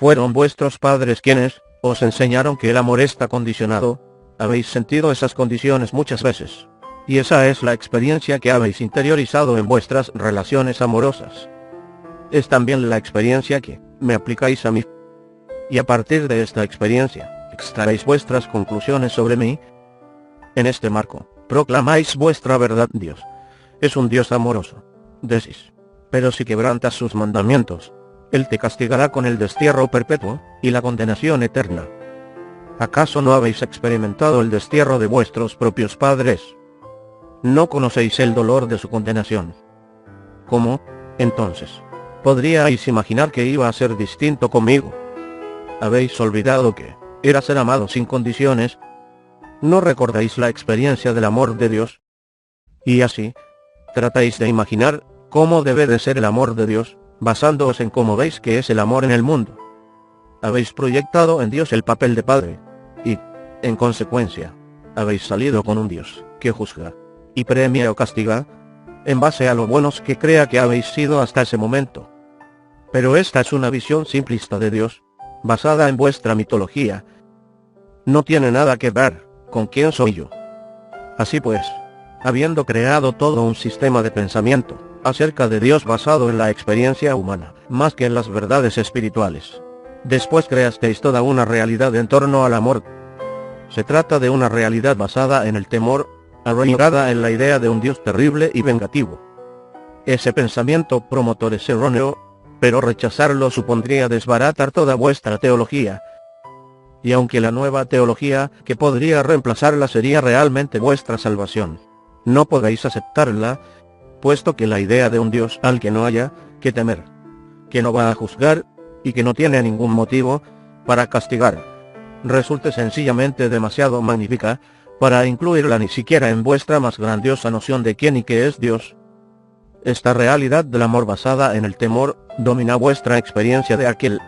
Fueron vuestros padres quienes os enseñaron que el amor está condicionado. Habéis sentido esas condiciones muchas veces. Y esa es la experiencia que habéis interiorizado en vuestras relaciones amorosas. Es también la experiencia que me aplicáis a mí. Y a partir de esta experiencia, extraéis vuestras conclusiones sobre mí. En este marco, proclamáis vuestra verdad. Dios es un Dios amoroso. Decís, pero si quebrantas sus mandamientos, Él te castigará con el destierro perpetuo y la condenación eterna. ¿Acaso no habéis experimentado el destierro de vuestros propios padres? ¿No conocéis el dolor de su condenación? ¿Cómo, entonces, podríais imaginar que iba a ser distinto conmigo? ¿Habéis olvidado que era ser amado sin condiciones? ¿No recordáis la experiencia del amor de Dios? Y así, tratáis de imaginar cómo debe de ser el amor de Dios, basándoos en cómo veis que es el amor en el mundo. Habéis proyectado en Dios el papel de Padre, y, en consecuencia, habéis salido con un Dios que juzga y premia o castiga, en base a lo buenos que crea que habéis sido hasta ese momento. Pero esta es una visión simplista de Dios, basada en vuestra mitología. No tiene nada que ver con quién soy yo. Así pues, habiendo creado todo un sistema de pensamiento acerca de Dios basado en la experiencia humana, más que en las verdades espirituales, después creasteis toda una realidad en torno al amor. Se trata de una realidad basada en el temor, arraigada en la idea de un Dios terrible y vengativo. Ese pensamiento promotor es erróneo, pero rechazarlo supondría desbaratar toda vuestra teología. Y aunque la nueva teología que podría reemplazarla sería realmente vuestra salvación, no podéis aceptarla, puesto que la idea de un Dios al que no haya que temer, que no va a juzgar, y que no tiene ningún motivo para castigar, resulte sencillamente demasiado magnífica para incluirla ni siquiera en vuestra más grandiosa noción de quién y qué es Dios. Esta realidad del amor basada en el temor domina vuestra experiencia de aquel.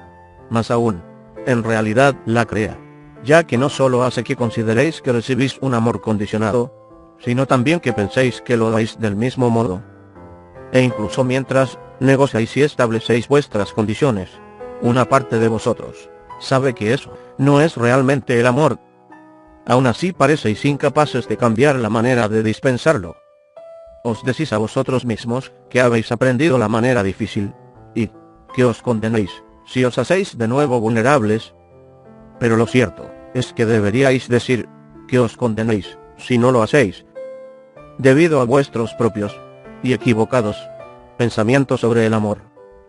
Más aún, en realidad la crea, ya que no solo hace que consideréis que recibís un amor condicionado, sino también que penséis que lo dais del mismo modo. E incluso mientras negociáis y establecéis vuestras condiciones, una parte de vosotros sabe que eso no es realmente el amor. Aún así parecéis incapaces de cambiar la manera de dispensarlo. Os decís a vosotros mismos que habéis aprendido la manera difícil, y que os condenéis si os hacéis de nuevo vulnerables. Pero lo cierto es que deberíais decir que os condenéis si no lo hacéis, debido a vuestros propios y equivocados pensamientos sobre el amor.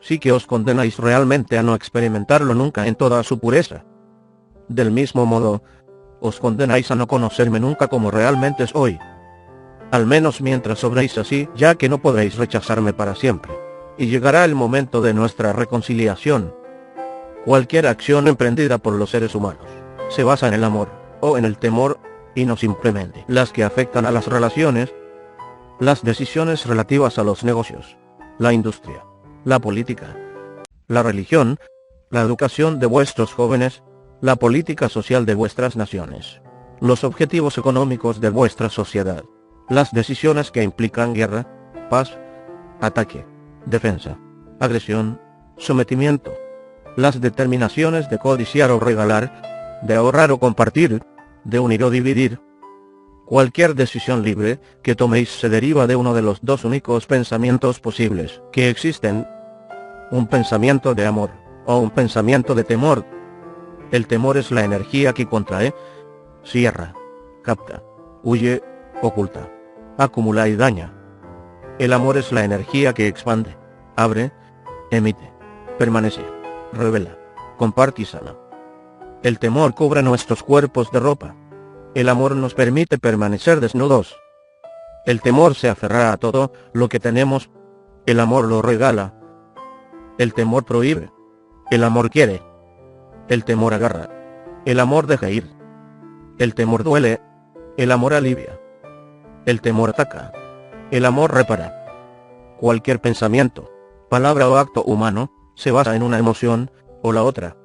Sí que os condenáis realmente a no experimentarlo nunca en toda su pureza. Del mismo modo, os condenáis a no conocerme nunca como realmente soy. Al menos mientras obréis así, ya que no podréis rechazarme para siempre. Y llegará el momento de nuestra reconciliación. Cualquier acción emprendida por los seres humanos se basa en el amor, o en el temor, y no simplemente las que afectan a las relaciones. Las decisiones relativas a los negocios, la industria, la política, la religión, la educación de vuestros jóvenes, la política social de vuestras naciones, los objetivos económicos de vuestra sociedad, las decisiones que implican guerra, paz, ataque, defensa, agresión, sometimiento, las determinaciones de codiciar o regalar, de ahorrar o compartir, de unir o dividir. Cualquier decisión libre que toméis se deriva de uno de los dos únicos pensamientos posibles que existen: un pensamiento de amor, o un pensamiento de temor. El temor es la energía que contrae, cierra, capta, huye, oculta, acumula y daña. El amor es la energía que expande, abre, emite, permanece, revela, comparte y sana. El temor cubre nuestros cuerpos de ropa. El amor nos permite permanecer desnudos. El temor se aferra a todo lo que tenemos. El amor lo regala. El temor prohíbe. El amor quiere. El temor agarra. El amor deja ir. El temor duele. El amor alivia. El temor ataca. El amor repara. Cualquier pensamiento, palabra o acto humano se basa en una emoción o la otra.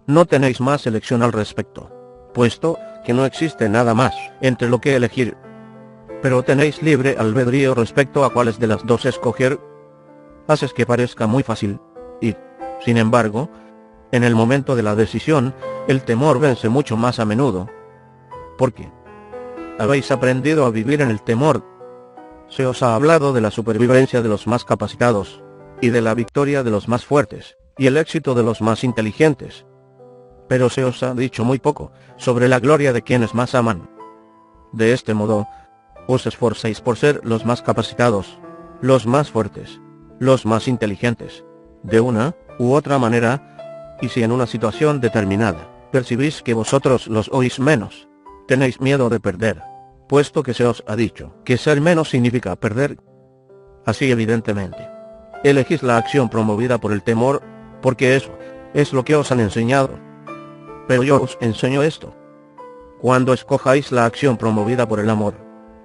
No tenéis más elección al respecto, puesto que no existe nada más entre lo que elegir. Pero tenéis libre albedrío respecto a cuáles de las dos escoger. Haces que parezca muy fácil, y, sin embargo, En el momento de la decisión, el temor vence mucho más a menudo. ¿Por qué? Habéis aprendido a vivir en el temor. Se os ha hablado de la supervivencia de los más capacitados, y de la victoria de los más fuertes, y el éxito de los más inteligentes. Pero se os ha dicho muy poco sobre la gloria de quienes más aman. De este modo, os esforcéis por ser los más capacitados, los más fuertes, los más inteligentes, de una u otra manera, y si en una situación determinada, percibís que vosotros los oís menos, tenéis miedo de perder, puesto que se os ha dicho que ser menos significa perder. Así evidentemente, elegís la acción promovida por el temor, porque eso es lo que os han enseñado. Pero yo os enseño esto. Cuando escojáis la acción promovida por el amor,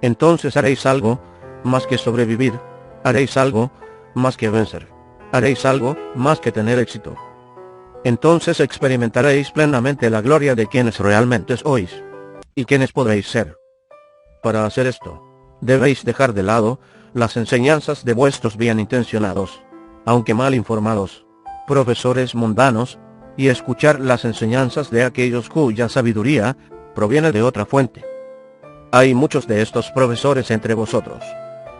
entonces haréis algo más que sobrevivir, haréis algo más que vencer, haréis algo más que tener éxito. Entonces experimentaréis plenamente la gloria de quienes realmente sois, y quienes podréis ser. Para hacer esto, debéis dejar de lado las enseñanzas de vuestros bien intencionados, aunque mal informados, profesores mundanos, y escuchar las enseñanzas de aquellos cuya sabiduría proviene de otra fuente. Hay muchos de estos profesores entre vosotros,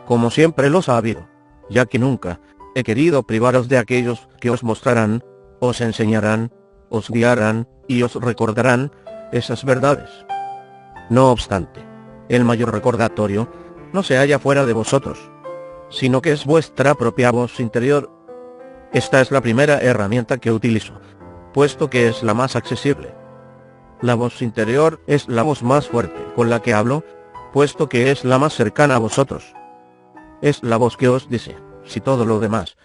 como siempre los ha habido, ya que nunca he querido privaros de aquellos que os mostrarán, os enseñarán, os guiarán, y os recordarán esas verdades. No obstante, el mayor recordatorio no se halla fuera de vosotros, sino que es vuestra propia voz interior. Esta es la primera herramienta que utilizo, puesto que es la más accesible. La voz interior es la voz más fuerte con la que hablo, puesto que es la más cercana a vosotros. Es la voz que os dice si todo lo demás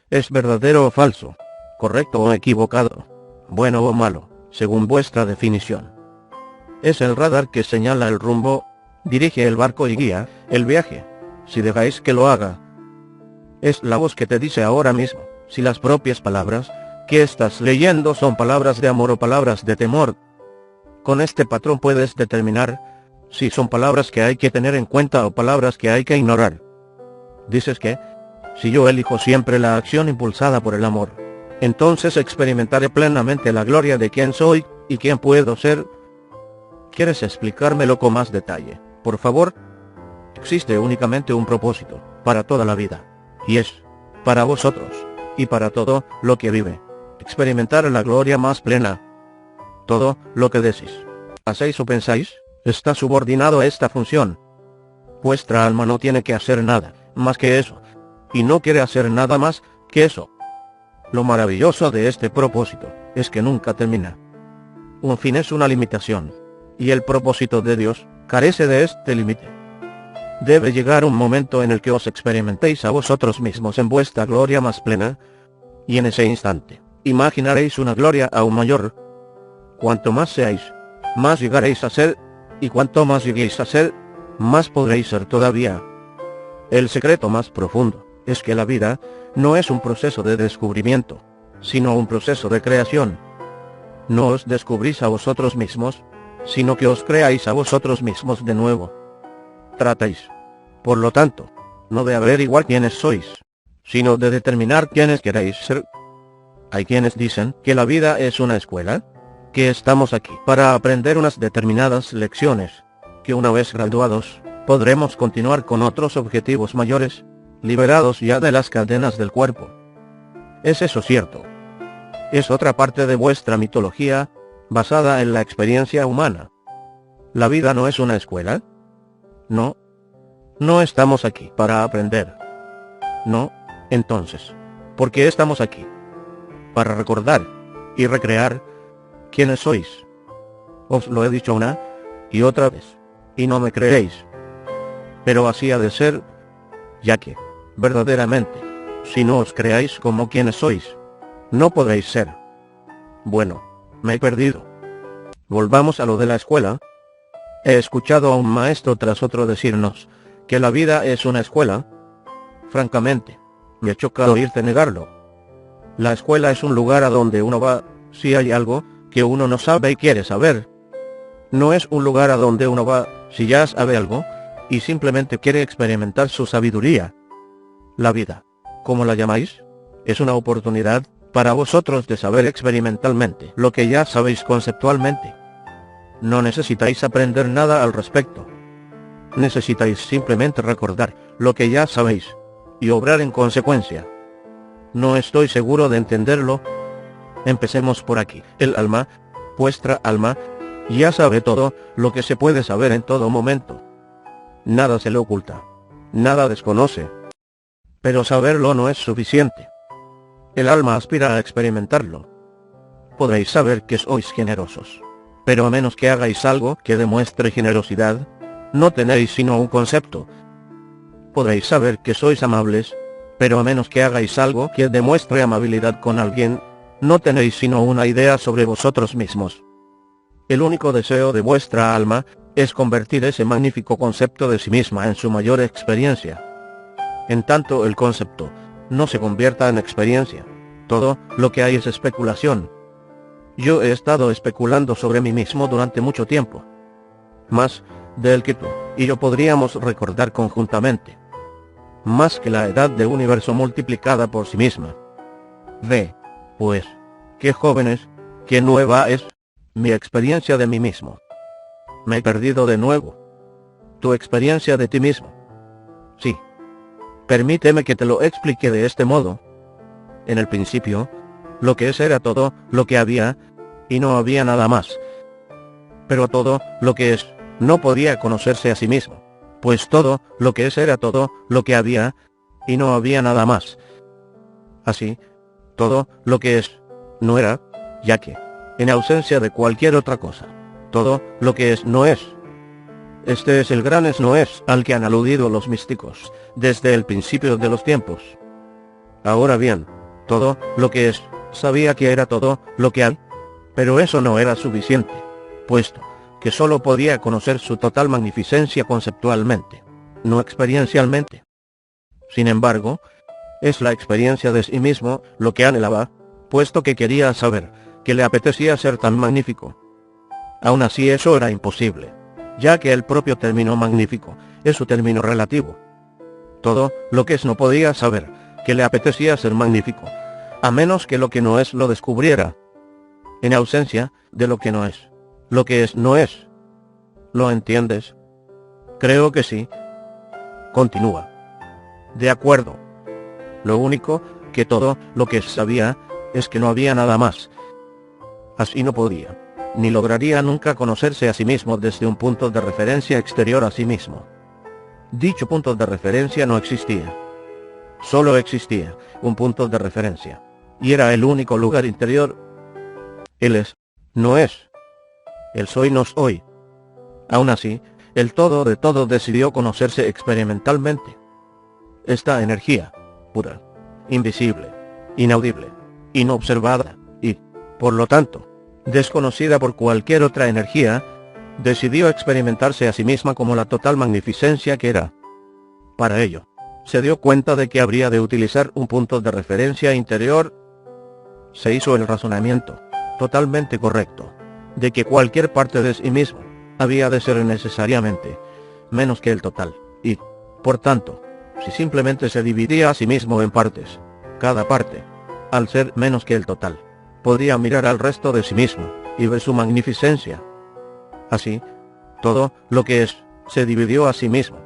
es verdadero o falso, correcto o equivocado, bueno o malo, según vuestra definición. Es el radar que señala el rumbo, dirige el barco y guía el viaje, si dejáis que lo haga. Es la voz que te dice ahora mismo si las propias palabras que estás leyendo son palabras de amor o palabras de temor. Con este patrón puedes determinar si son palabras que hay que tener en cuenta o palabras que hay que ignorar. Dices que, si yo elijo siempre la acción impulsada por el amor, entonces experimentaré plenamente la gloria de quién soy y quién puedo ser. ¿Quieres explicármelo con más detalle, por favor? Existe únicamente un propósito para toda la vida, y es para vosotros, y para todo lo que vive, experimentar la gloria más plena. Todo lo que decís, hacéis o pensáis, está subordinado a esta función. Vuestra alma no tiene que hacer nada más que eso, y no quiere hacer nada más que eso. Lo maravilloso de este propósito es que nunca termina. Un fin es una limitación, y el propósito de Dios carece de este límite. Debe llegar un momento en el que os experimentéis a vosotros mismos en vuestra gloria más plena, y en ese instante, imaginaréis una gloria aún mayor. Cuanto más seáis, más llegaréis a ser, y cuanto más lleguéis a ser, más podréis ser todavía. El secreto más profundo es que la vida no es un proceso de descubrimiento, sino un proceso de creación. No os descubrís a vosotros mismos, sino que os creáis a vosotros mismos de nuevo. Tratáis, por lo tanto, no de averiguar quiénes sois, sino de determinar quiénes queréis ser. Hay quienes dicen que la vida es una escuela, que estamos aquí para aprender unas determinadas lecciones, que una vez graduados, podremos continuar con otros objetivos mayores, liberados ya de las cadenas del cuerpo. ¿Es eso cierto? Es otra parte de vuestra mitología, basada en la experiencia humana. ¿La vida no es una escuela? No. No estamos aquí para aprender. No, entonces, ¿por qué estamos aquí? Para recordar y recrear quiénes sois. Os lo he dicho una y otra vez, y no me creéis. Pero así ha de ser, ya que, verdaderamente, si no os creáis como quienes sois, no podréis ser. Bueno, me he perdido. Volvamos a lo de la escuela. He escuchado a un maestro tras otro decirnos que la vida es una escuela. Francamente, me choca oírte negarlo. La escuela es un lugar a donde uno va, si hay algo que uno no sabe y quiere saber. No es un lugar a donde uno va, si ya sabe algo, y simplemente quiere experimentar su sabiduría. La vida, ¿cómo la llamáis? Es una oportunidad para vosotros de saber experimentalmente lo que ya sabéis conceptualmente. No necesitáis aprender nada al respecto. Necesitáis simplemente recordar lo que ya sabéis, y obrar en consecuencia. No estoy seguro de entenderlo. Empecemos por aquí. El alma, vuestra alma, ya sabe todo lo que se puede saber en todo momento. Nada se le oculta. Nada desconoce. Pero saberlo no es suficiente. El alma aspira a experimentarlo. Podréis saber que sois generosos. Pero a menos que hagáis algo que demuestre generosidad, no tenéis sino un concepto. Podréis saber que sois amables, pero a menos que hagáis algo que demuestre amabilidad con alguien, no tenéis sino una idea sobre vosotros mismos. El único deseo de vuestra alma es convertir ese magnífico concepto de sí misma en su mayor experiencia. En tanto el concepto no se convierta en experiencia, todo lo que hay es especulación. Yo he estado especulando sobre mí mismo durante mucho tiempo. Más del que tú y yo podríamos recordar conjuntamente. Más que la edad de universo multiplicada por sí misma. Ve, pues, qué jóvenes, qué nueva es mi experiencia de mí mismo. Me he perdido de nuevo. Tu experiencia de ti mismo. Sí. Permíteme que te lo explique de este modo. En el principio, lo que es era todo lo que había, y no había nada más. Pero todo lo que es, no podía conocerse a sí mismo, pues todo lo que es era todo lo que había, y no había nada más. Así, todo lo que es, no era, ya que, en ausencia de cualquier otra cosa, todo lo que es no es. Este es el gran es no es al que han aludido los místicos, desde el principio de los tiempos. Ahora bien, todo lo que es, sabía que era todo lo que hay, pero eso no era suficiente, puesto que solo podía conocer su total magnificencia conceptualmente, no experiencialmente. Sin embargo, es la experiencia de sí mismo lo que anhelaba, puesto que quería saber, que le apetecía ser tan magnífico. Aún así eso era imposible, ya que el propio término magnífico es su término relativo. Todo lo que es no podía saber, que le apetecía ser magnífico, a menos que lo que no es lo descubriera. En ausencia de lo que no es, lo que es no es. ¿Lo entiendes? Creo que sí. Continúa. De acuerdo. Lo único que todo lo que sabía es que no había nada más. Así no podía, ni lograría nunca conocerse a sí mismo desde un punto de referencia exterior a sí mismo. Dicho punto de referencia no existía. Solo existía un punto de referencia, y era el único lugar interior. Él es, no es. El soy no soy. Aún así, el todo de todo decidió conocerse experimentalmente. Esta energía, pura, invisible, inaudible, inobservada, y, por lo tanto, desconocida por cualquier otra energía, decidió experimentarse a sí misma como la total magnificencia que era. Para ello, se dio cuenta de que habría de utilizar un punto de referencia interior. Se hizo el razonamiento, totalmente correcto, de que cualquier parte de sí mismo había de ser necesariamente menos que el total, y, por tanto, si simplemente se dividía a sí mismo en partes, cada parte, al ser menos que el total, podría mirar al resto de sí mismo, y ver su magnificencia. Así, todo lo que es, se dividió a sí mismo,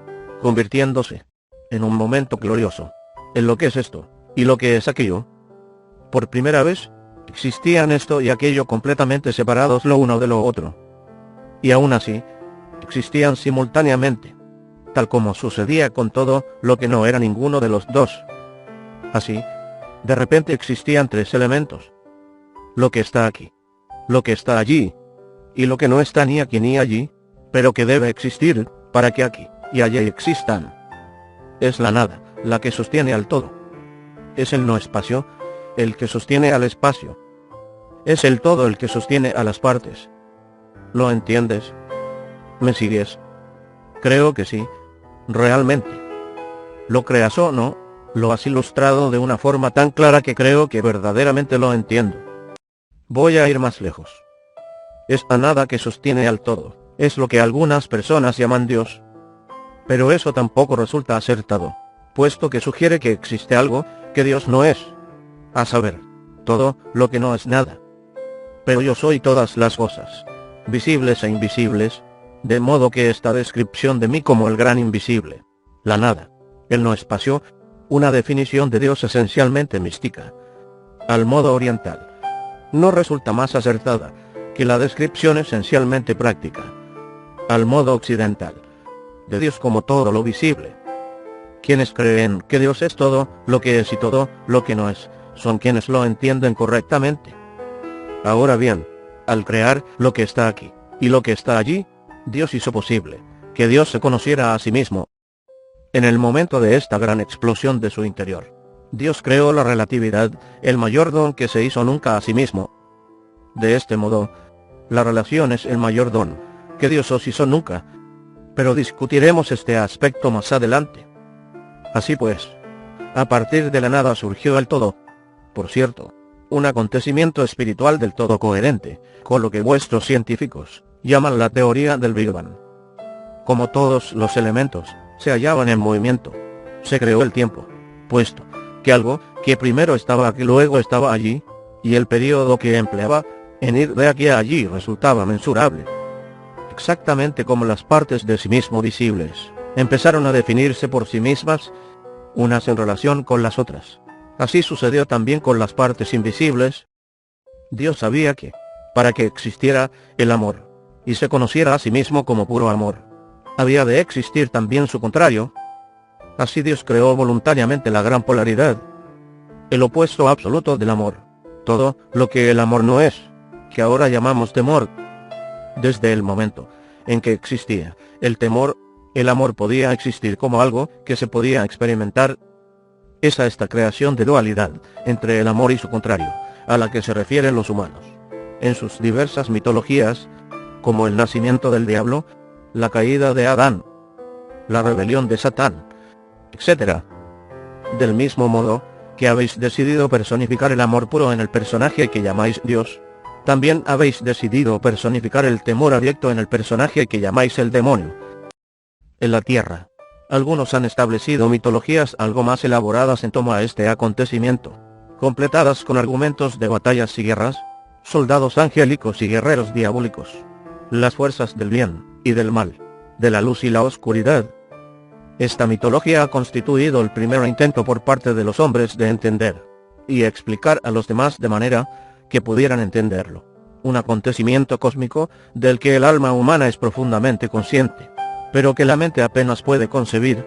convirtiéndose, en un momento glorioso, en lo que es esto, y lo que es aquello. Por primera vez, existían esto y aquello completamente separados lo uno de lo otro. Y aún así, existían simultáneamente, tal como sucedía con todo lo que no era ninguno de los dos. Así, de repente existían tres elementos. Lo que está aquí, lo que está allí, y lo que no está ni aquí ni allí, pero que debe existir, para que aquí y allí existan. Es la nada, la que sostiene al todo. Es el no espacio, el que sostiene al espacio. Es el todo el que sostiene a las partes. ¿Lo entiendes? ¿Me sigues? Creo que sí, realmente. Lo creas o no, lo has ilustrado de una forma tan clara que creo que verdaderamente lo entiendo. Voy a ir más lejos. Esta nada que sostiene al todo, es lo que algunas personas llaman Dios. Pero eso tampoco resulta acertado, puesto que sugiere que existe algo que Dios no es. A saber, todo lo que no es nada. Pero yo soy todas las cosas, visibles e invisibles, de modo que esta descripción de mí como el gran invisible, la nada, el no espacio, una definición de Dios esencialmente mística, al modo oriental, no resulta más acertada que la descripción esencialmente práctica, al modo occidental, de Dios como todo lo visible. Quienes creen que Dios es todo lo que es y todo lo que no es, son quienes lo entienden correctamente. Ahora bien, al crear lo que está aquí, y lo que está allí, Dios hizo posible que Dios se conociera a sí mismo. En el momento de esta gran explosión de su interior, Dios creó la relatividad, el mayor don que se hizo nunca a sí mismo. De este modo, la relación es el mayor don que Dios os hizo nunca. Pero discutiremos este aspecto más adelante. Así pues, a partir de la nada surgió el todo. Por cierto, un acontecimiento espiritual del todo coherente con lo que vuestros científicos llaman la teoría del Big Bang. Como todos los elementos se hallaban en movimiento, se creó el tiempo, puesto que algo que primero estaba aquí luego estaba allí, y el periodo que empleaba en ir de aquí a allí resultaba mensurable. Exactamente como las partes de sí mismo visibles empezaron a definirse por sí mismas, unas en relación con las otras. Así sucedió también con las partes invisibles. Dios sabía que, para que existiera el amor, y se conociera a sí mismo como puro amor, había de existir también su contrario. Así Dios creó voluntariamente la gran polaridad, el opuesto absoluto del amor, todo lo que el amor no es, que ahora llamamos temor. Desde el momento en que existía el temor, el amor podía existir como algo que se podía experimentar. Es a esta creación de dualidad entre el amor y su contrario, a la que se refieren los humanos, en sus diversas mitologías, como el nacimiento del diablo, la caída de Adán, la rebelión de Satán, etc. Del mismo modo que habéis decidido personificar el amor puro en el personaje que llamáis Dios, también habéis decidido personificar el temor abyecto en el personaje que llamáis el demonio. En la Tierra, algunos han establecido mitologías algo más elaboradas en torno a este acontecimiento, completadas con argumentos de batallas y guerras, soldados angélicos y guerreros diabólicos, las fuerzas del bien y del mal, de la luz y la oscuridad. Esta mitología ha constituido el primer intento por parte de los hombres de entender y explicar a los demás de manera que pudieran entenderlo, un acontecimiento cósmico del que el alma humana es profundamente consciente, pero que la mente apenas puede concebir.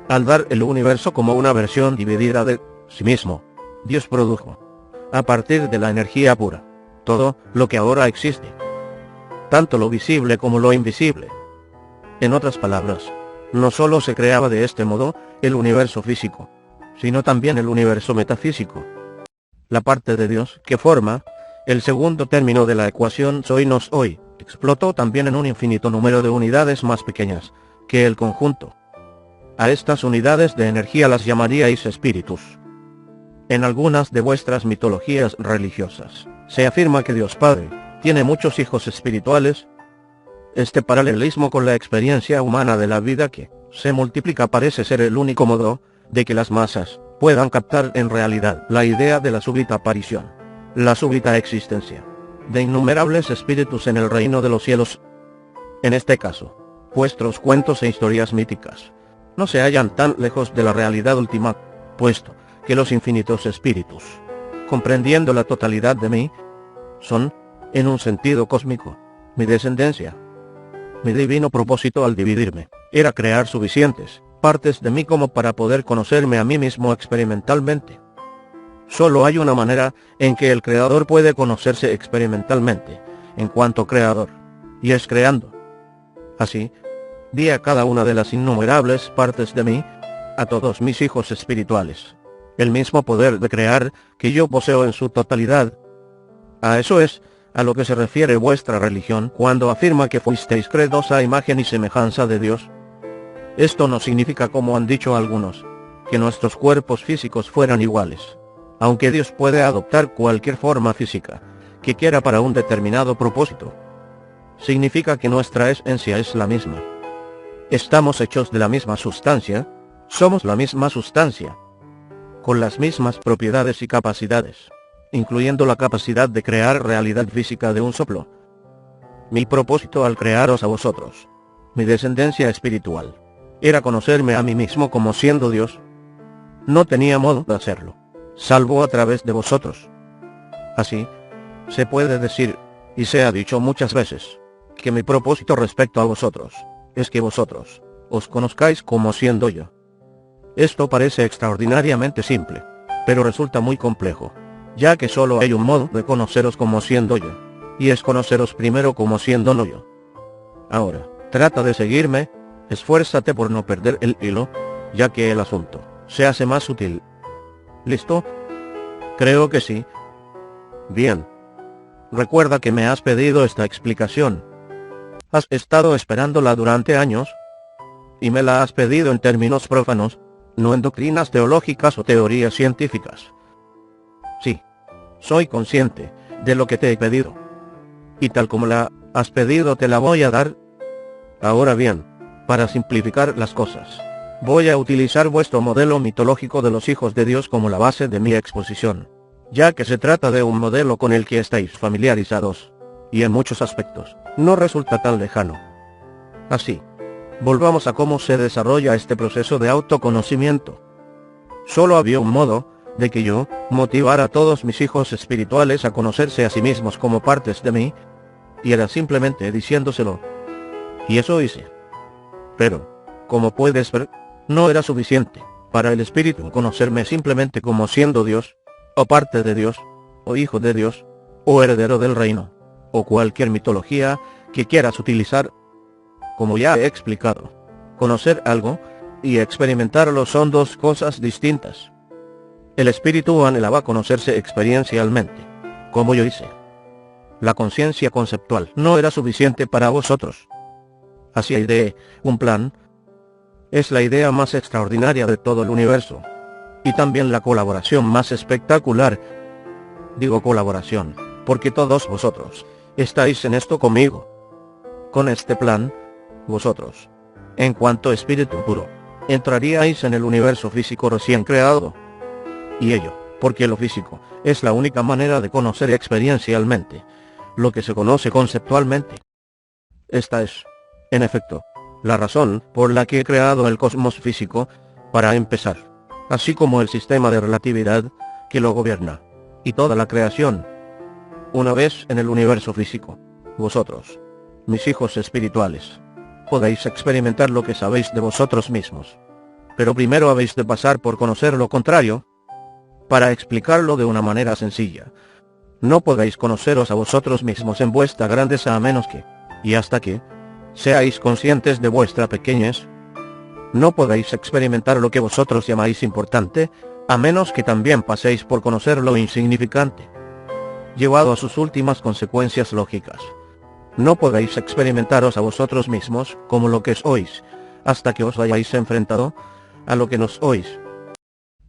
Al dar el universo como una versión dividida de sí mismo, Dios produjo, a partir de la energía pura, todo lo que ahora existe, tanto lo visible como lo invisible. En otras palabras, no solo se creaba de este modo el universo físico, sino también el universo metafísico. La parte de Dios que forma el segundo término de la ecuación soy nos hoy, explotó también en un infinito número de unidades más pequeñas que el conjunto. A estas unidades de energía las llamaríais espíritus. En algunas de vuestras mitologías religiosas, se afirma que Dios Padre tiene muchos hijos espirituales. Este paralelismo con la experiencia humana de la vida que se multiplica parece ser el único modo de que las masas puedan captar en realidad la idea de la súbita aparición, la súbita existencia, de innumerables espíritus en el reino de los cielos. En este caso, vuestros cuentos e historias míticas no se hallan tan lejos de la realidad última, puesto que los infinitos espíritus, comprendiendo la totalidad de mí, son, en un sentido cósmico, mi descendencia. Mi divino propósito al dividirme, era crear suficientes partes de mí como para poder conocerme a mí mismo experimentalmente. Solo hay una manera en que el creador puede conocerse experimentalmente, en cuanto creador, y es creando. Así, di a cada una de las innumerables partes de mí, a todos mis hijos espirituales, el mismo poder de crear que yo poseo en su totalidad. A eso es a lo que se refiere vuestra religión cuando afirma que fuisteis creados a imagen y semejanza de Dios. Esto no significa, como han dicho algunos, que nuestros cuerpos físicos fueran iguales, aunque Dios puede adoptar cualquier forma física que quiera para un determinado propósito. Significa que nuestra esencia es la misma. Estamos hechos de la misma sustancia, somos la misma sustancia, con las mismas propiedades y capacidades. incluyendo la capacidad de crear realidad física de un soplo. Mi propósito al crearos a vosotros, mi descendencia espiritual, era conocerme a mí mismo como siendo Dios. No tenía modo de hacerlo, salvo a través de vosotros. Así, se puede decir, y se ha dicho muchas veces, que mi propósito respecto a vosotros, es que vosotros, os conozcáis como siendo yo. Esto parece extraordinariamente simple, pero resulta muy complejo, ya que solo hay un modo de conoceros como siendo yo, y es conoceros primero como siendo no yo. Ahora, trata de seguirme, esfuérzate por no perder el hilo, ya que el asunto se hace más sutil. ¿Listo? Creo que sí. Bien. Recuerda que me has pedido esta explicación. Has estado esperándola durante años, y me la has pedido en términos profanos, no en doctrinas teológicas o teorías científicas. Sí. Soy consciente de lo que te he pedido. Y tal como la has pedido te la voy a dar. Ahora bien, para simplificar las cosas, voy a utilizar vuestro modelo mitológico de los hijos de Dios como la base de mi exposición, ya que se trata de un modelo con el que estáis familiarizados, y en muchos aspectos, no resulta tan lejano. Así, volvamos a cómo se desarrolla este proceso de autoconocimiento. Solo había un modo de que yo motivara a todos mis hijos espirituales a conocerse a sí mismos como partes de mí, y era simplemente diciéndoselo. Y eso hice. Pero, como puedes ver, no era suficiente para el espíritu conocerme simplemente como siendo Dios, o parte de Dios, o hijo de Dios, o heredero del reino, o cualquier mitología que quieras utilizar. Como ya he explicado, conocer algo y experimentarlo son dos cosas distintas. El espíritu anhelaba conocerse experiencialmente, como yo hice. La conciencia conceptual no era suficiente para vosotros. Así hay de un plan. Es la idea más extraordinaria de todo el universo. Y también la colaboración más espectacular. Digo colaboración, porque todos vosotros estáis en esto conmigo. Con este plan, vosotros, en cuanto espíritu puro, entraríais en el universo físico recién creado. Y ello, porque lo físico, es la única manera de conocer experiencialmente lo que se conoce conceptualmente. Esta es, en efecto, la razón por la que he creado el cosmos físico, para empezar, así como el sistema de relatividad que lo gobierna, y toda la creación. Una vez en el universo físico, vosotros, mis hijos espirituales, podéis experimentar lo que sabéis de vosotros mismos. Pero primero habéis de pasar por conocer lo contrario. Para explicarlo de una manera sencilla, no podéis conoceros a vosotros mismos en vuestra grandeza a menos que, y hasta que, seáis conscientes de vuestra pequeñez. No podéis experimentar lo que vosotros llamáis importante, a menos que también paséis por conocer lo insignificante, llevado a sus últimas consecuencias lógicas. No podéis experimentaros a vosotros mismos como lo que sois, hasta que os hayáis enfrentado a lo que no sois.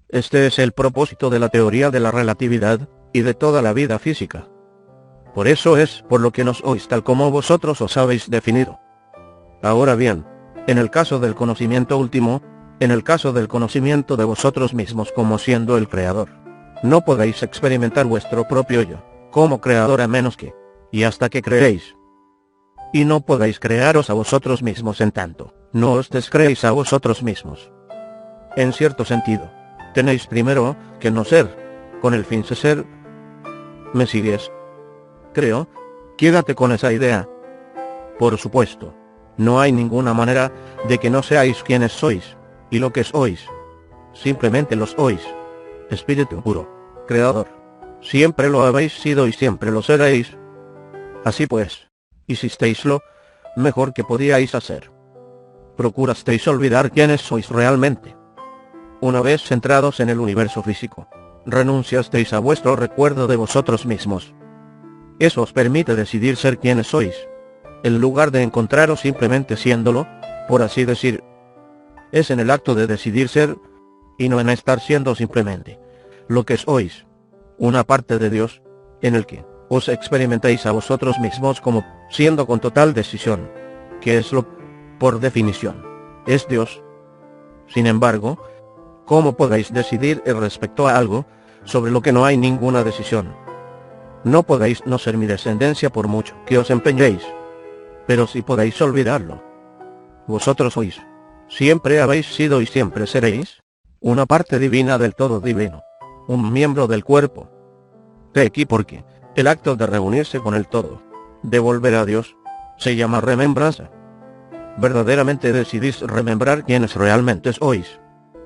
Este es el propósito de la teoría de la relatividad, y de toda la vida física. Por eso es por lo que no sois tal como vosotros os habéis definido. Ahora bien, en el caso del conocimiento último, en el caso del conocimiento de vosotros mismos como siendo el creador, no podéis experimentar vuestro propio yo, como creador a menos que, y hasta que creéis. Y no podéis crearos a vosotros mismos en tanto, no os descreéis a vosotros mismos. En cierto sentido, tenéis primero que no ser, con el fin de ser. ¿Me sigues? Creo. Quédate con esa idea. Por supuesto, no hay ninguna manera de que no seáis quienes sois, y lo que sois. Simplemente lo sois. Espíritu puro, creador. Siempre lo habéis sido y siempre lo seréis. Así pues, hicisteis lo mejor que podíais hacer. Procurasteis olvidar quiénes sois realmente. Una vez centrados en el universo físico, renunciasteis a vuestro recuerdo de vosotros mismos. Eso os permite decidir ser quienes sois, en lugar de encontraros simplemente siéndolo, por así decir. Es en el acto de decidir ser, y no en estar siendo simplemente lo que sois, una parte de Dios, en el que os experimentáis a vosotros mismos como siendo con total decisión, que es lo, por definición, es Dios. Sin embargo, ¿cómo podéis decidir respecto a algo sobre lo que no hay ninguna decisión. No podéis no ser mi descendencia por mucho que os empeñéis, pero sí podéis olvidarlo. Vosotros sois, siempre habéis sido y siempre seréis, una parte divina del todo divino, un miembro del cuerpo. De aquí porque el acto de reunirse con el todo, de volver a Dios, se llama remembranza. Verdaderamente decidís remembrar quiénes realmente sois,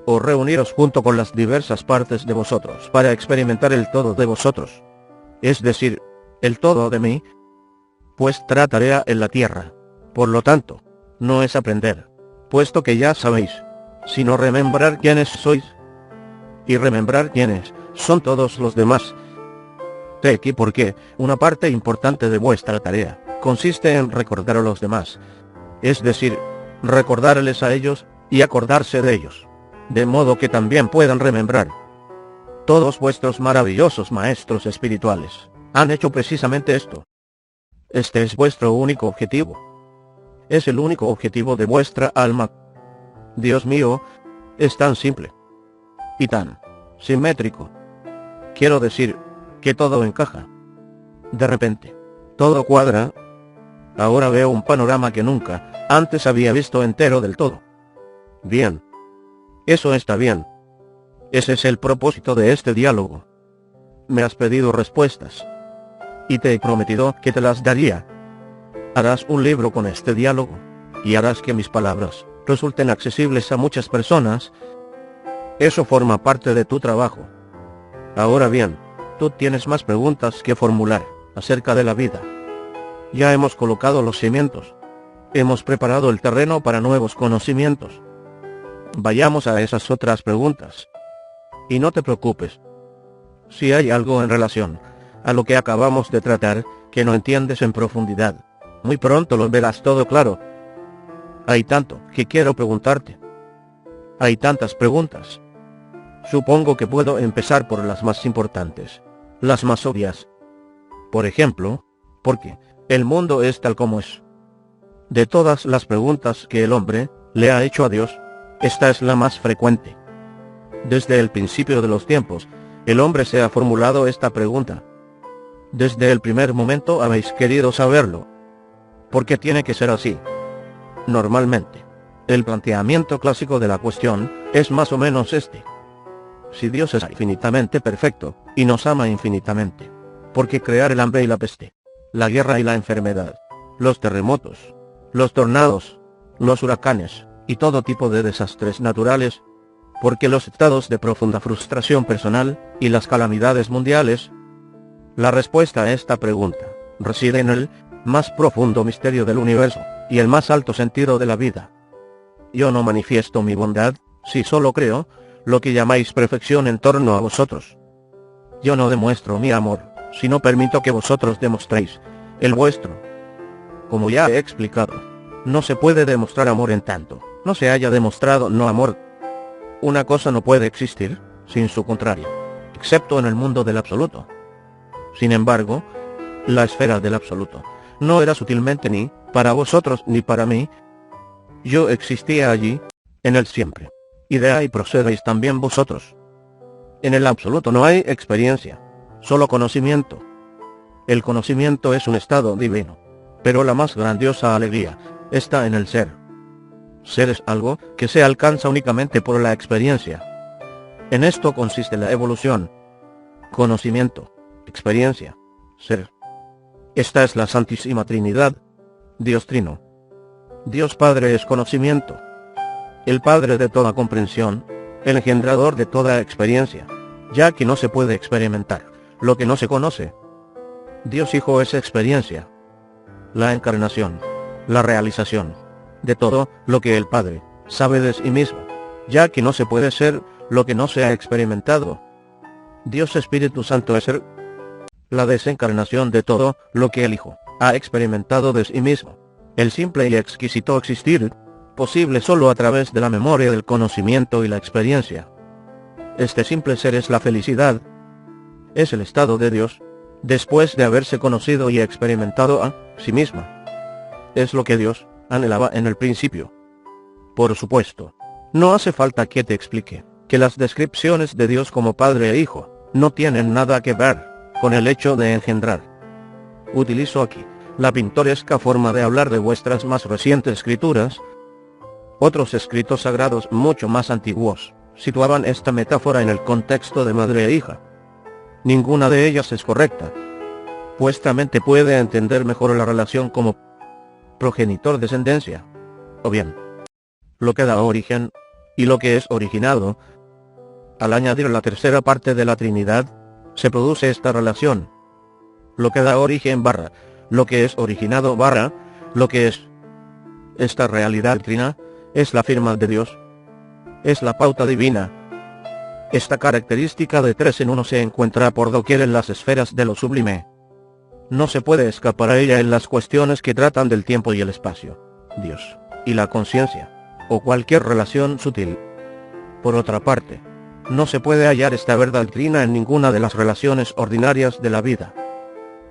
o reuniros junto con las diversas partes de vosotros para experimentar el todo de vosotros, es decir, el todo de mí. Vuestra tarea en la tierra, por lo tanto, no es aprender, puesto que ya sabéis, sino remembrar quiénes sois, y remembrar quiénes son todos los demás. De aquí porque una parte importante de vuestra tarea consiste en recordar a los demás, es decir, recordarles a ellos y acordarse de ellos, de modo que también puedan remembrar. Todos vuestros maravillosos maestros espirituales han hecho precisamente esto. Este es vuestro único objetivo. Es el único objetivo de vuestra alma. Dios mío, es tan simple y tan simétrico. Quiero decir, que todo encaja. De repente, todo cuadra. Ahora veo un panorama que nunca antes había visto entero del todo. Bien. Eso está bien. Ese es el propósito de este diálogo. Me has pedido respuestas, y te he prometido que te las daría. Harás un libro con este diálogo, y harás que mis palabras resulten accesibles a muchas personas. Eso forma parte de tu trabajo. Ahora bien, tú tienes más preguntas que formular acerca de la vida. Ya hemos colocado los cimientos. Hemos preparado el terreno para nuevos conocimientos. Vayamos a esas otras preguntas. Y no te preocupes. Si hay algo en relación a lo que acabamos de tratar que no entiendes en profundidad, muy pronto lo verás todo claro. Hay tanto que quiero preguntarte. Hay tantas preguntas. Supongo que puedo empezar por las más importantes, las más obvias. Por ejemplo, ¿por qué el mundo es tal como es? De todas las preguntas que el hombre le ha hecho a Dios, esta es la más frecuente. Desde el principio de los tiempos, el hombre se ha formulado esta pregunta. Desde el primer momento habéis querido saberlo. ¿Por qué tiene que ser así? Normalmente, el planteamiento clásico de la cuestión es más o menos este. Si Dios es infinitamente perfecto, y nos ama infinitamente, ¿por qué crear el hambre y la peste, la guerra y la enfermedad, los terremotos, los tornados, los huracanes, y todo tipo de desastres naturales? ¿Por qué los estados de profunda frustración personal, y las calamidades mundiales? La respuesta a esta pregunta reside en el más profundo misterio del universo, y el más alto sentido de la vida. Yo no manifiesto mi bondad, si solo creo lo que llamáis perfección en torno a vosotros. Yo no demuestro mi amor, si no permito que vosotros demostréis el vuestro. Como ya he explicado, no se puede demostrar amor en tanto no se haya demostrado no amor. Una cosa no puede existir sin su contrario, excepto en el mundo del absoluto. Sin embargo, la esfera del absoluto no era sutilmente ni para vosotros ni para mí. Yo existía allí, en el siempre, y de ahí procedéis también vosotros. En el absoluto no hay experiencia, solo conocimiento. El conocimiento es un estado divino, pero la más grandiosa alegría está en el ser. Ser es algo que se alcanza únicamente por la experiencia. En esto consiste la evolución. Conocimiento, experiencia, ser. Esta es la Santísima Trinidad, Dios Trino. Dios Padre es conocimiento, el Padre de toda comprensión, el engendrador de toda experiencia, ya que no se puede experimentar lo que no se conoce. Dios Hijo es experiencia, la encarnación, la realización de todo lo que el Padre sabe de sí mismo, ya que no se puede ser lo que no se ha experimentado. Dios Espíritu Santo es ser, la desencarnación de todo lo que el Hijo ha experimentado de sí mismo, el simple y exquisito existir, posible solo a través de la memoria del conocimiento y la experiencia. Este simple ser es la felicidad. Es el estado de Dios, después de haberse conocido y experimentado a sí misma. Es lo que Dios anhelaba en el principio. Por supuesto, no hace falta que te explique que las descripciones de Dios como Padre e Hijo no tienen nada que ver con el hecho de engendrar. Utilizo aquí la pintoresca forma de hablar de vuestras más recientes escrituras. Otros escritos sagrados mucho más antiguos situaban esta metáfora en el contexto de madre e hija. Ninguna de ellas es correcta. Vuestra mente puede entender mejor la relación como progenitor-descendencia, o bien lo que da origen y lo que es originado. Al añadir la tercera parte de la Trinidad, se produce esta relación. Lo que da origen barra lo que es originado barra lo que es. Esta realidad trina es la firma de Dios. Es la pauta divina. Esta característica de 3 en 1 se encuentra por doquier en las esferas de lo sublime. No se puede escapar a ella en las cuestiones que tratan del tiempo y el espacio, Dios, y la conciencia, o cualquier relación sutil. Por otra parte, no se puede hallar esta verdad trina en ninguna de las relaciones ordinarias de la vida.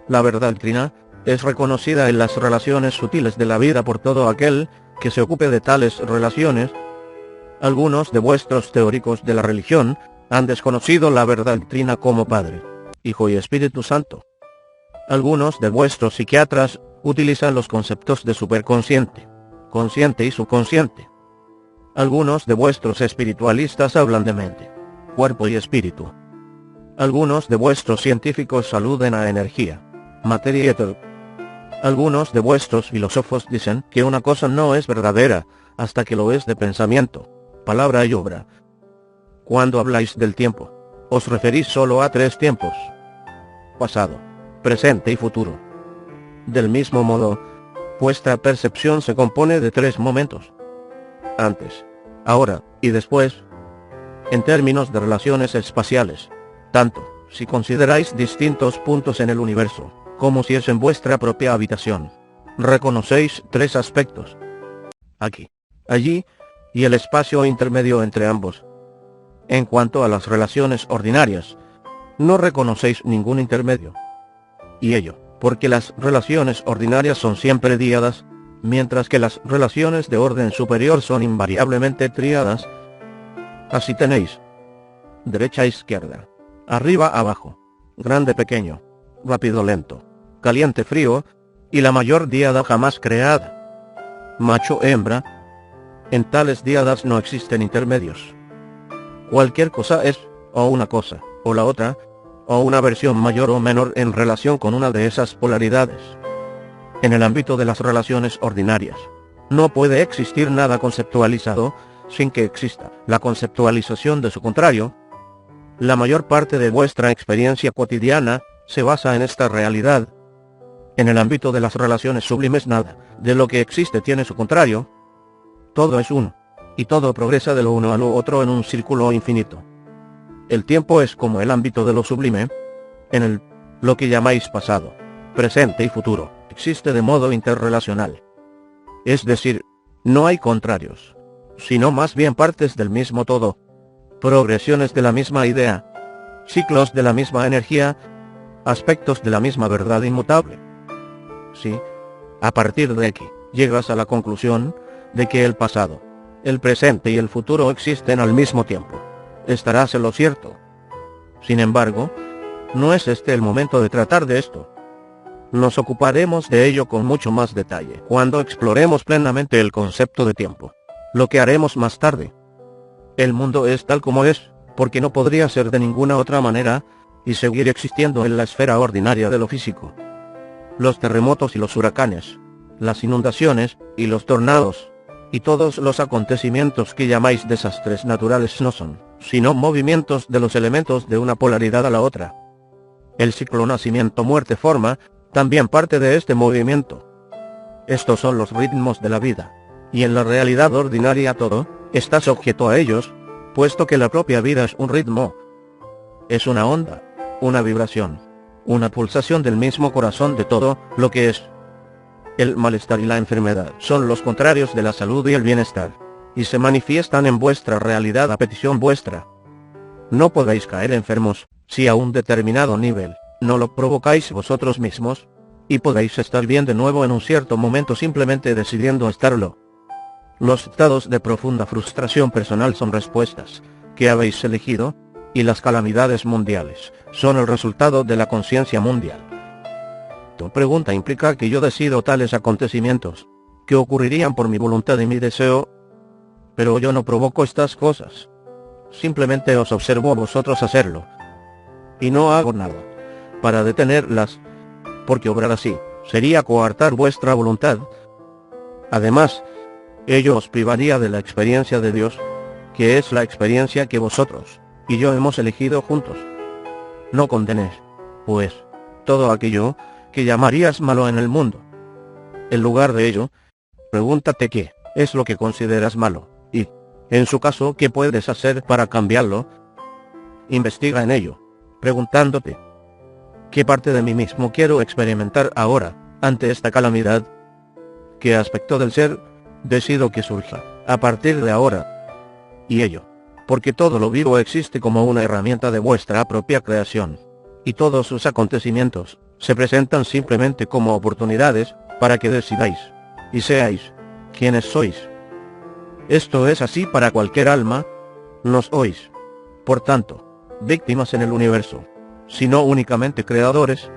La verdad trina es reconocida en las relaciones sutiles de la vida por todo aquel que se ocupe de tales relaciones. Algunos de vuestros teóricos de la religión han desconocido la verdad trina como Padre, Hijo y Espíritu Santo. Algunos de vuestros psiquiatras utilizan los conceptos de superconsciente, consciente y subconsciente. Algunos de vuestros espiritualistas hablan de mente, cuerpo y espíritu. Algunos de vuestros científicos aluden a energía, materia y éter. Algunos de vuestros filósofos dicen que una cosa no es verdadera hasta que lo es de pensamiento, palabra y obra. Cuando habláis del tiempo, os referís solo a 3 tiempos: pasado, presente y futuro. Del mismo modo, vuestra percepción se compone de 3 momentos: antes, ahora y después. En términos de relaciones espaciales, tanto si consideráis distintos puntos en el universo, como si es en vuestra propia habitación, reconocéis 3 aspectos: aquí, allí, y el espacio intermedio entre ambos. En cuanto a las relaciones ordinarias, no reconocéis ningún intermedio. Y ello, porque las relaciones ordinarias son siempre díadas, mientras que las relaciones de orden superior son invariablemente tríadas. Así tenéis derecha izquierda, arriba abajo, grande pequeño, rápido lento, caliente frío, y la mayor díada jamás creada, macho hembra. En tales díadas no existen intermedios. Cualquier cosa es, o una cosa, o la otra, o una versión mayor o menor en relación con una de esas polaridades. En el ámbito de las relaciones ordinarias, no puede existir nada conceptualizado, sin que exista la conceptualización de su contrario. La mayor parte de vuestra experiencia cotidiana se basa en esta realidad. En el ámbito de las relaciones sublimes nada de lo que existe tiene su contrario. Todo es uno, y todo progresa de lo uno a lo otro en un círculo infinito. El tiempo es como el ámbito de lo sublime. En el, lo que llamáis pasado, presente y futuro, existe de modo interrelacional. Es decir, no hay contrarios, sino más bien partes del mismo todo, progresiones de la misma idea, ciclos de la misma energía, aspectos de la misma verdad inmutable. Sí, a partir de aquí, llegas a la conclusión de que el pasado, el presente y el futuro existen al mismo tiempo. Estarás en lo cierto. Sin embargo, no es este el momento de tratar de esto. Nos ocuparemos de ello con mucho más detalle cuando exploremos plenamente el concepto de tiempo, lo que haremos más tarde. El mundo es tal como es, porque no podría ser de ninguna otra manera, y seguir existiendo en la esfera ordinaria de lo físico. Los terremotos y los huracanes, las inundaciones y los tornados, y todos los acontecimientos que llamáis desastres naturales no son, sino movimientos de los elementos de una polaridad a la otra. El ciclo nacimiento-muerte forma también parte de este movimiento. Estos son los ritmos de la vida, y en la realidad ordinaria todo está sujeto a ellos, puesto que la propia vida es un ritmo. Es una onda, una vibración, una pulsación del mismo corazón de todo lo que es. El malestar y la enfermedad son los contrarios de la salud y el bienestar, y se manifiestan en vuestra realidad a petición vuestra. No podéis caer enfermos, si a un determinado nivel, no lo provocáis vosotros mismos, y podéis estar bien de nuevo en un cierto momento simplemente decidiendo estarlo. Los estados de profunda frustración personal son respuestas que habéis elegido, y las calamidades mundiales son el resultado de la conciencia mundial. Tu pregunta implica que yo decido tales acontecimientos, que ocurrirían por mi voluntad y mi deseo, pero yo no provoco estas cosas. Simplemente os observo a vosotros hacerlo, y no hago nada para detenerlas, porque obrar así sería coartar vuestra voluntad. Además, ello os privaría de la experiencia de Dios, que es la experiencia que vosotros y yo hemos elegido juntos. No condenes, pues, todo aquello que llamarías malo en el mundo. En lugar de ello, pregúntate qué es lo que consideras malo, y, en su caso, qué puedes hacer para cambiarlo. Investiga en ello, preguntándote, ¿qué parte de mí mismo quiero experimentar ahora, ante esta calamidad? ¿Qué aspecto del ser decido que surja a partir de ahora? Y ello, porque todo lo vivo existe como una herramienta de vuestra propia creación, y todos sus acontecimientos se presentan simplemente como oportunidades para que decidáis, y seáis quienes sois. Esto es así para cualquier alma. No sois, por tanto, víctimas en el universo, sino únicamente creadores.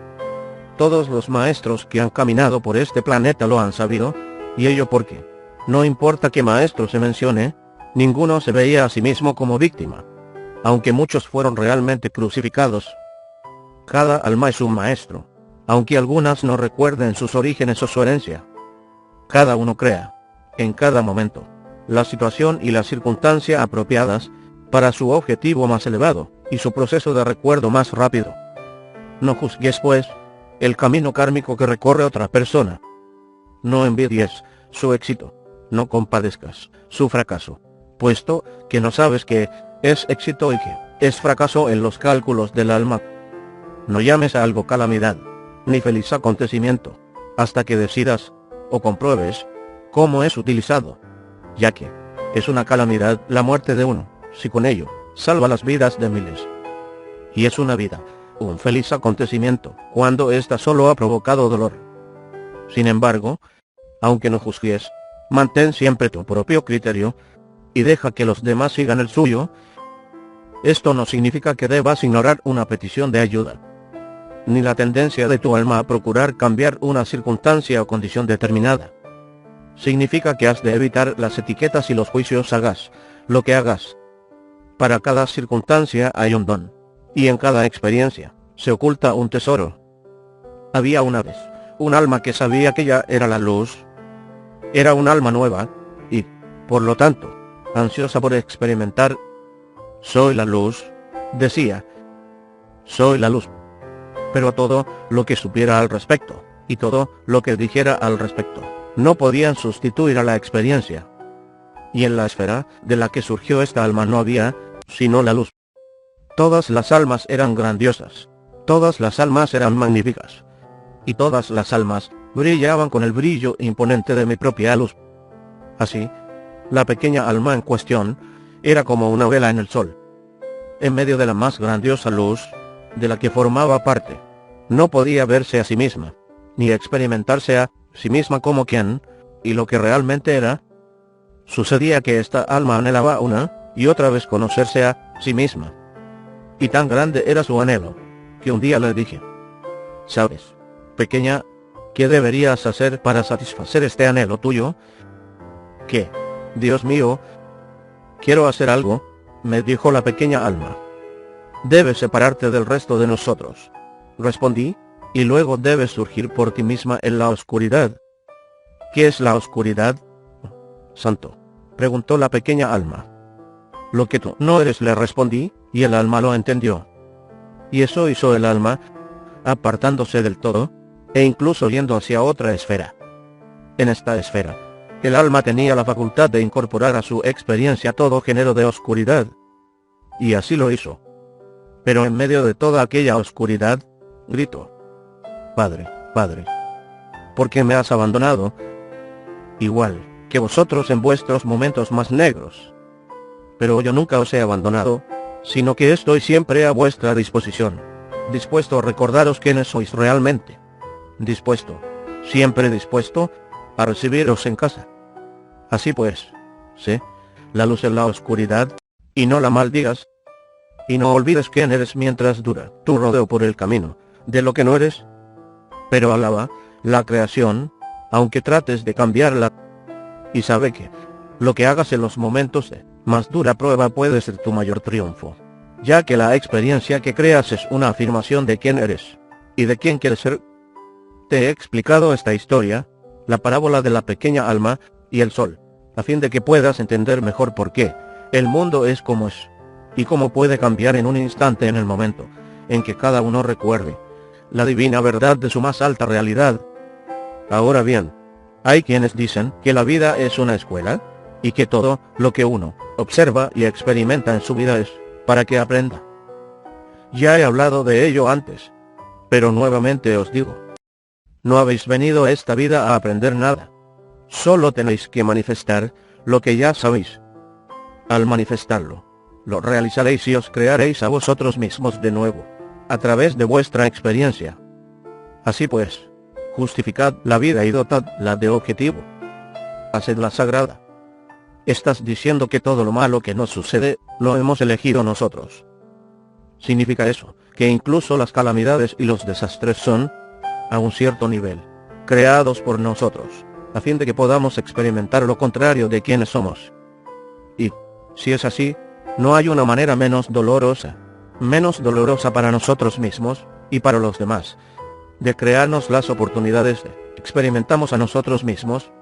Todos los maestros que han caminado por este planeta lo han sabido, y ello porque, no importa qué maestro se mencione, ninguno se veía a sí mismo como víctima, aunque muchos fueron realmente crucificados. Cada alma es un maestro, aunque algunas no recuerden sus orígenes o su herencia. Cada uno crea, en cada momento, la situación y la circunstancia apropiadas para su objetivo más elevado, y su proceso de recuerdo más rápido. No juzgues, pues, el camino kármico que recorre otra persona. No envidies su éxito, no compadezcas su fracaso, puesto que no sabes qué es éxito y qué es fracaso en los cálculos del alma. No llames a algo calamidad, ni feliz acontecimiento, hasta que decidas, o compruebes, cómo es utilizado, ya que es una calamidad la muerte de uno, si con ello salva las vidas de miles. Y es una vida, un feliz acontecimiento, cuando ésta solo ha provocado dolor. Sin embargo, aunque no juzgues, mantén siempre tu propio criterio, y deja que los demás sigan el suyo. Esto no significa que debas ignorar una petición de ayuda, ni la tendencia de tu alma a procurar cambiar una circunstancia o condición determinada. Significa que has de evitar las etiquetas y los juicios. Hagas lo que hagas. Para cada circunstancia hay un don, y en cada experiencia se oculta un tesoro. Había una vez un alma que sabía que ella era la luz. Era un alma nueva, y, por lo tanto, ansiosa por experimentar. Soy la luz, decía. Soy la luz. Pero todo lo que supiera al respecto, y todo lo que dijera al respecto, no podían sustituir a la experiencia. Y en la esfera de la que surgió esta alma no había, sino la luz. Todas las almas eran grandiosas, todas las almas eran magníficas, y todas las almas brillaban con el brillo imponente de mi propia luz. Así, la pequeña alma en cuestión era como una vela en el sol. En medio de la más grandiosa luz, de la que formaba parte, no podía verse a sí misma, ni experimentarse a sí misma como quien, y lo que realmente era. Sucedía que esta alma anhelaba una y otra vez conocerse a sí misma. Y tan grande era su anhelo, que un día le dije: ¿sabes, pequeña, qué deberías hacer para satisfacer este anhelo tuyo? ¿Qué? Dios mío, quiero hacer algo, me dijo la pequeña alma. Debes separarte del resto de nosotros, respondí, y luego debes surgir por ti misma en la oscuridad. ¿Qué es la oscuridad, santo?, preguntó la pequeña alma. Lo que tú no eres, le respondí, y el alma lo entendió. Y eso hizo el alma, apartándose del todo, e incluso yendo hacia otra esfera. En esta esfera, el alma tenía la facultad de incorporar a su experiencia todo género de oscuridad. Y así lo hizo. Pero en medio de toda aquella oscuridad, gritó: Padre, Padre, ¿por qué me has abandonado? Igual que vosotros en vuestros momentos más negros. Pero yo nunca os he abandonado, sino que estoy siempre a vuestra disposición, dispuesto a recordaros quiénes sois realmente. Dispuesto, siempre dispuesto, a recibiros en casa. Así pues, sé la luz en la oscuridad, y no la maldigas. Y no olvides quién eres mientras dura tu rodeo por el camino de lo que no eres. Pero alaba la creación, aunque trates de cambiarla. Y sabe que lo que hagas en los momentos de más dura prueba puede ser tu mayor triunfo, ya que la experiencia que creas es una afirmación de quién eres y de quién quieres ser. Te he explicado esta historia, la parábola de la pequeña alma y el sol, a fin de que puedas entender mejor por qué el mundo es como es, y cómo puede cambiar en un instante en el momento en que cada uno recuerde la divina verdad de su más alta realidad. Ahora bien, hay quienes dicen que la vida es una escuela, y que todo lo que uno observa y experimenta en su vida es para que aprenda. Ya he hablado de ello antes, pero nuevamente os digo, no habéis venido a esta vida a aprender nada. Solo tenéis que manifestar lo que ya sabéis. Al manifestarlo, lo realizaréis y os crearéis a vosotros mismos de nuevo, a través de vuestra experiencia. Así pues, justificad la vida y dotadla de objetivo. Hacedla sagrada. Estás diciendo que todo lo malo que nos sucede, lo hemos elegido nosotros. Significa eso, que incluso las calamidades y los desastres son, a un cierto nivel, creados por nosotros, a fin de que podamos experimentar lo contrario de quienes somos. Y, si es así, no hay una manera menos dolorosa para nosotros mismos, y para los demás, de crearnos las oportunidades de experimentamos a nosotros mismos,